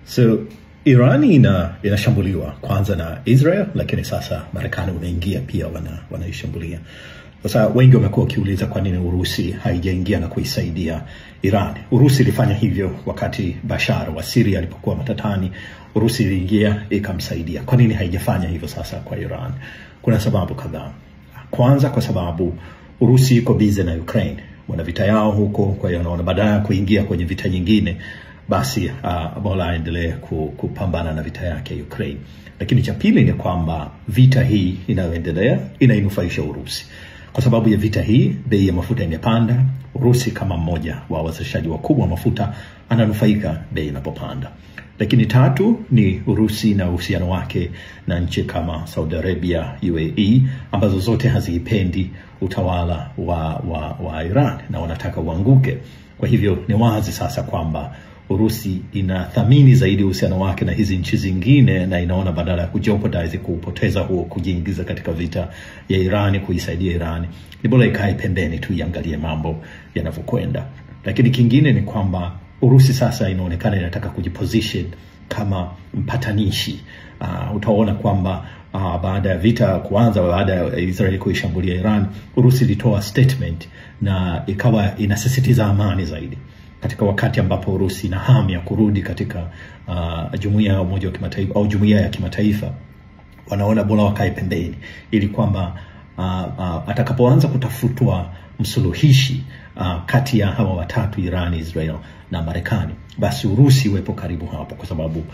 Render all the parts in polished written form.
So Iran inashambuliwa kwanza na Israel, lakini sasa Marekani unaingia pia wanaishambulia. Sasa wengi wamekuwa wakiuliza kwa nini Urusi haijaingia na kuisaidia Iran. Urusi ilifanya hivyo wakati Bashar wa Syria alipokuwa matatani. Urusi iliingia ikamsaidia. Kwa nini haijafanya hivyo sasa kwa Iran? Kuna sababu kadhaa. Kwanza kwa sababu Urusi iko busy na Ukraine. Wana vita yao huko, kwa hiyo wanaona badala ya kuingia kwenye vita nyingine basi bora aendelee kupambana na vita yake Ukraine. Lakini cha pili ni kwamba vita hii inayoendelea inainufaisha Urusi. Kwa sababu ya vita hii, bei ya mafuta imepanda. Urusi kama mmoja wa wazalishaji wakubwa wa mafuta ananufaika bei inapopanda. Lakini tatu ni Urusi na uhusiano wake na nchi kama Saudi Arabia, UAE, ambazo zote hazipendi utawala wa Iran na wanataka uanguke. Kwa hivyo ni wazi sasa kwamba Urusi inathamini zaidi uhusiano wake na hizi nchi zingine, na inaona badala ya kujeopardize, kupoteza huo, kujiingiza katika vita ya Iran, kuisaidia Iran, ni bora ikae pembeni tu iangalie mambo yanavyokwenda. Lakini kingine ni kwamba Urusi sasa inaonekana inataka kujiposition kama mpatanishi. Utaona kwamba baada ya vita kuanza, baada ya Israel kuishambulia Iran, Urusi ilitoa statement na ikawa inasisitiza amani zaidi. Katika wakati ambapo Urusi ina hamu ya kurudi katika jumuiya ya Umoja wa Kimataifa au jumuiya ya kimataifa, wanaona bora wakae pembeni ili kwamba atakapoanza kutafutwa msuluhishi kati ya hawa watatu, Iran, Israel na Marekani, basi Urusi uwepo karibu hapo, kwa sababu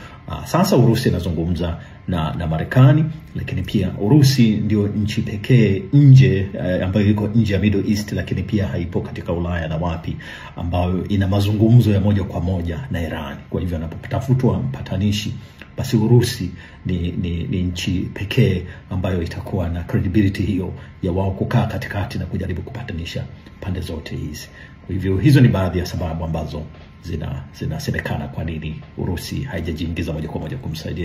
sasa Urusi inazungumza na Marekani, lakini pia Urusi ndio nchi pekee nje ambayo iko nje ya Middle East, lakini pia haipo katika Ulaya na wapi, ambayo ina mazungumzo ya moja kwa moja na Iran. Kwa hivyo anapotafutwa mpatanishi, basi Urusi ni nchi pekee ambayo itakuwa na credibility hiyo ya wao kukaa katikati na kujaribu kupatanisha pande zote hizi. Kwa hivyo hizo ni baadhi ya sababu ambazo zinasemekana kwa nini Urusi haijajiingiza moja kwa moja kumsaidia